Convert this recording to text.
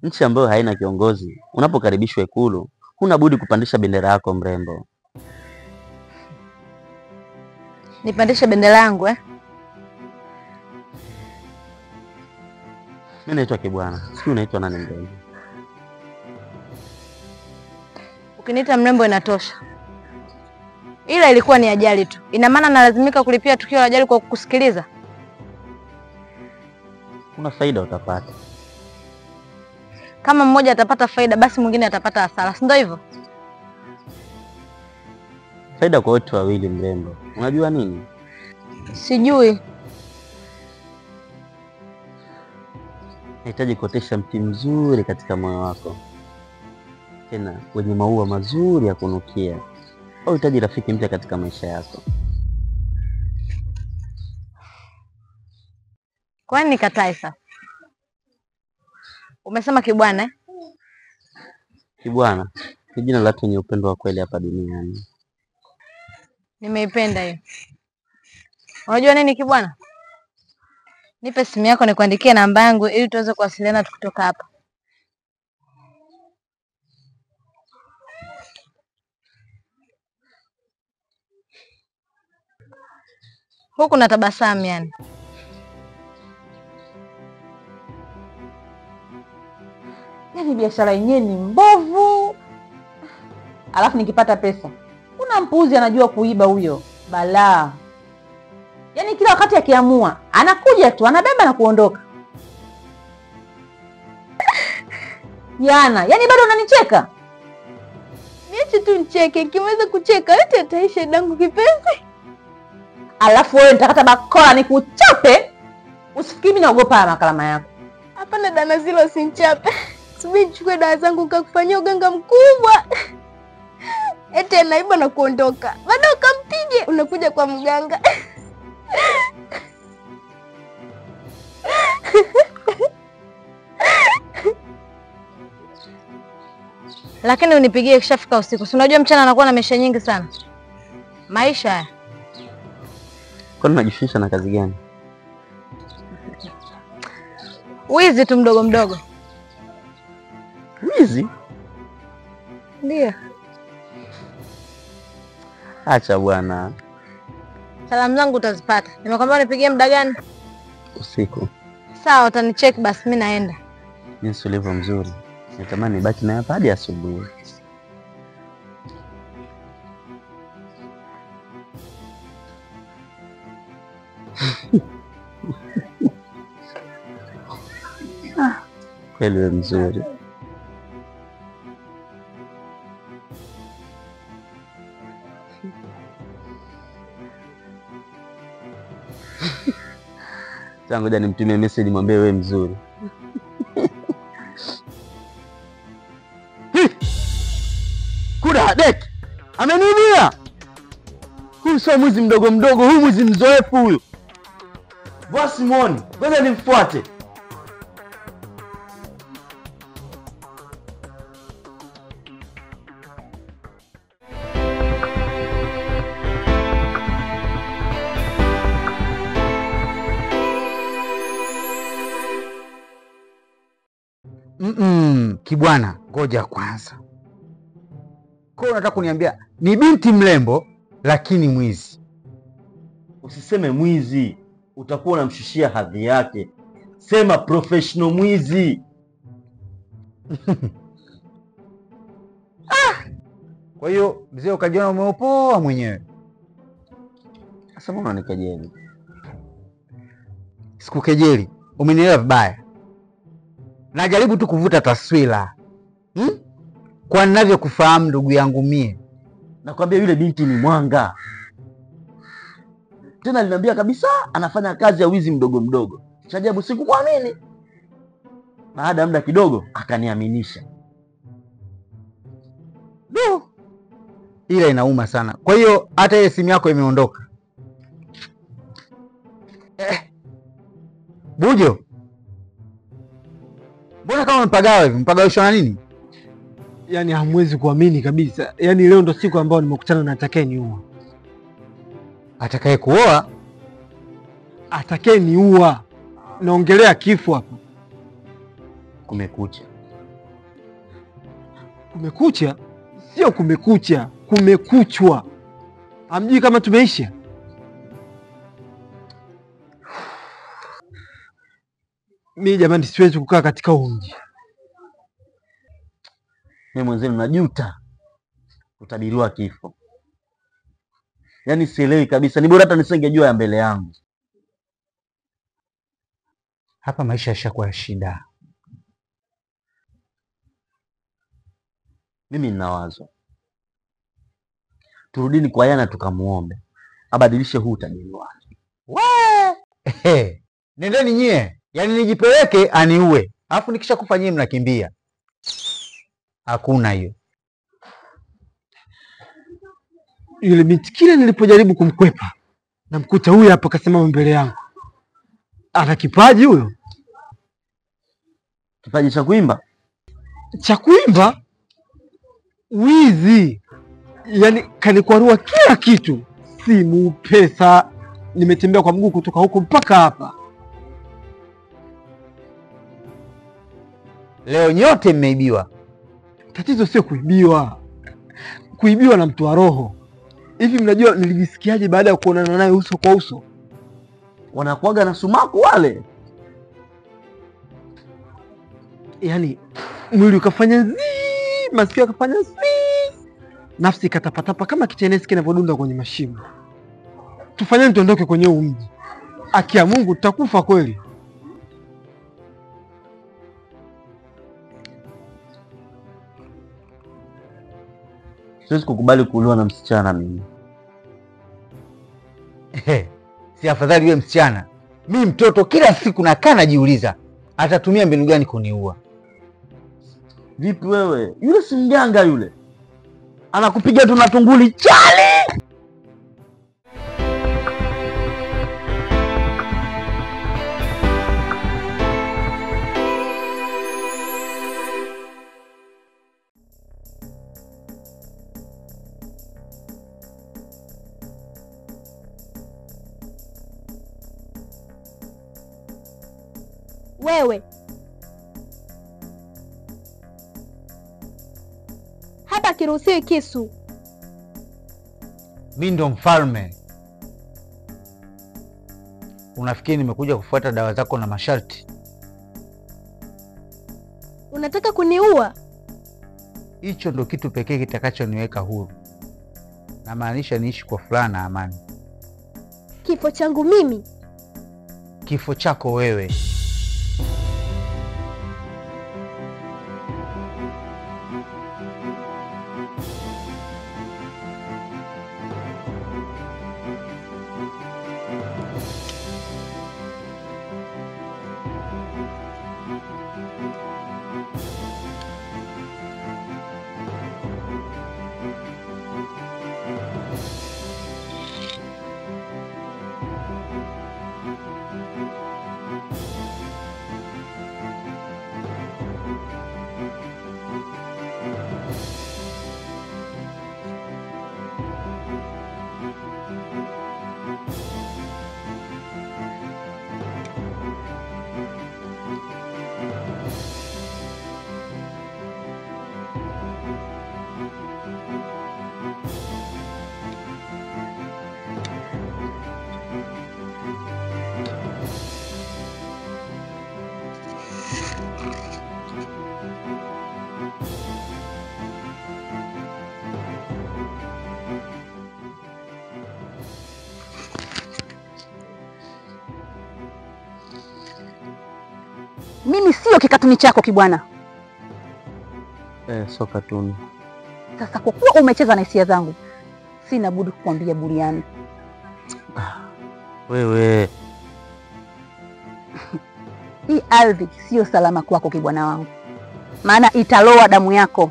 Nchi ambayo haina kiongozi, unapokaribishwa Ikulu, huna budi kupandisha bendera yako mrembo. Nipandishe bendera yangu Mimi naitwa Kibwana. Sijui unaitwa nani mrembo? Ukiniita mrembo inatosha. Ila ilikuwa ni ajali tu. Ina maana nalazimika kulipia tukio la ajali kwa kukusikiliza? Kuna faida utapata. Kama mmoja atapata faida, basi mwingine atapata hasara, si ndio hivyo? Faida kwa wote wawili mrembo. Unajua nini? Sijui. Nahitaji kuotesha mti mzuri katika moyo wako, tena wenye maua mazuri ya kunukia. Au hitaji rafiki mpya katika maisha yako. Kwani nikatae sasa? Umesema Kibwana Kibwana ni jina la watu wenye upendo wa kweli hapa duniani. Nimeipenda hiyo. Unajua nini Kibwana? Nipe simu yako nikuandikie namba yangu ili tuweze kuwasiliana tukitoka hapa. Huku na tabasamu yani. Yaani biashara yenyewe ni mbovu. Alafu nikipata pesa, kuna mpuzi anajua kuiba huyo. Balaa. Yaani kila wakati akiamua, anakuja tu, anabeba na kuondoka. Yana, yaani bado unanicheka? Niache tu nicheke, nikiweza kucheka yote ataisha dangu kipenzi. Alafu wewe nitakata bakora nikuchape. Usifikiri mimi naogopa makalama yako. Hapana dana zilo usinichape. Subiri nichukue dawa zangu nikakufanyia uganga mkubwa. Ete naiba na kuondoka. Baada ukampige unakuja kwa mganga. Lakini unipigie kishafika usiku. Si unajua mchana anakuwa na mesha nyingi sana. Maisha haya. Kwani unajishughulisha na kazi gani? Wizi tu mdogo mdogo. Wizi? Ndio. Acha bwana. Salamu zangu utazipata. Nimekwambia nipigie muda gani? Usiku. Sawa, utanicheck basi mimi naenda. Jinsi ulivyo mzuri. Natamani nibaki naye hapa hadi asubuhi. Kweli wewe mzuri. Sasa ngoja nimtumie message nimwambie wewe mzuri. Kuda dek. Ameniibia. Huyu sio mwizi mdogo mdogo, huyu mwizi mzoefu huyu. Bosi muone, ngoja nimfuate. Kibwana, ngoja kwanza. Kwa unataka kuniambia ni binti mrembo lakini mwizi? Usiseme mwizi, utakuwa unamshushia hadhi yake. Sema professional mwizi. Kwa hiyo mzee ukajiona umeopoa mwenyewe. Sasa mbona unanikejeli? Sikukejeli, umenielewa vibaya. Najaribu tu kuvuta taswira. Kwa ninavyokufahamu ndugu yangu mie. Nakwambia yule binti ni mwanga. Tena aliniambia kabisa anafanya kazi ya wizi mdogo mdogo. Chajabu sikuamini. Baada ya muda kidogo akaniaminisha. Ila inauma sana. Kwa hiyo hata ile simu yako imeondoka. Bujo. Mbona kama mpagawa hivi? Mpagawishwa na nini? Yaani hamwezi kuamini kabisa. Yaani leo ndo siku ambayo nimekutana na atakaye niua. Atakaye kuoa? Atakaye niua. Naongelea kifo hapa. Kumekucha. Kumekucha? Sio kumekucha, kumekuchwa. Hamjui kama tumeisha? Mimi jamani, siwezi kukaa katika huu mji. Mimi mwenzenu najuta kutabiriwa kifo. Yaani sielewi kabisa, ni bora hata nisingejua ya mbele yangu. Hapa maisha yashakuwa ya shida. Mimi nina wazo. Turudini kwa Yana tukamuombe abadilishe huu utabiri wake. Nendeni nyie, yaani nijipeleke aniue, alafu nikishakufa nyie mnakimbia. Hakuna hiyo. Yule binti kile nilipojaribu kumkwepa, namkuta huyu hapa kasimama mbele yangu. Ana kipaji huyo. Kipaji cha kuimba? Cha kuimba? Wizi. Yaani kanikwarua kila kitu. Simu, pesa. Nimetembea kwa mguu kutoka huko mpaka hapa. Leo nyote mmeibiwa. Tatizo sio kuibiwa. Kuibiwa na mtu wa roho. Hivi mnajua nilijisikiaje baada ya kuonana naye uso kwa uso? Wanakuaga na sumaku wale. Yaani mwili ukafanya zii, masikio akafanya zii, nafsi ikatapatapa kama kitenesi kinavyodunda kwenye mashimo. Tufanyeni tuondoke kwenye huu mji. Haki ya Mungu tutakufa kweli. Siwezi kukubali kuuliwa na msichana mimi. Si afadhali yule msichana? Mimi mtoto kila siku nakaa najiuliza atatumia mbinu gani kuniua. Vipi wewe? Yule si mganga yule. Anakupiga tu na tunguli chali. Wewe hapa kiruhusiwi kisu. Mimi ndo mfalme. Unafikiri nimekuja kufuata dawa zako na masharti? Unataka kuniua? Hicho ndo kitu pekee kitakachoniweka huru. Namaanisha niishi kwa furaha na amani. Kifo changu mimi? Kifo chako wewe. Mimi sio kikatuni chako kibwana. Sio katuni. Sasa kwa kuwa umecheza na hisia zangu, sina budi kukwambia buriani. Wewe. Hii ardhi sio salama kwako kibwana wangu. Maana italoa damu yako.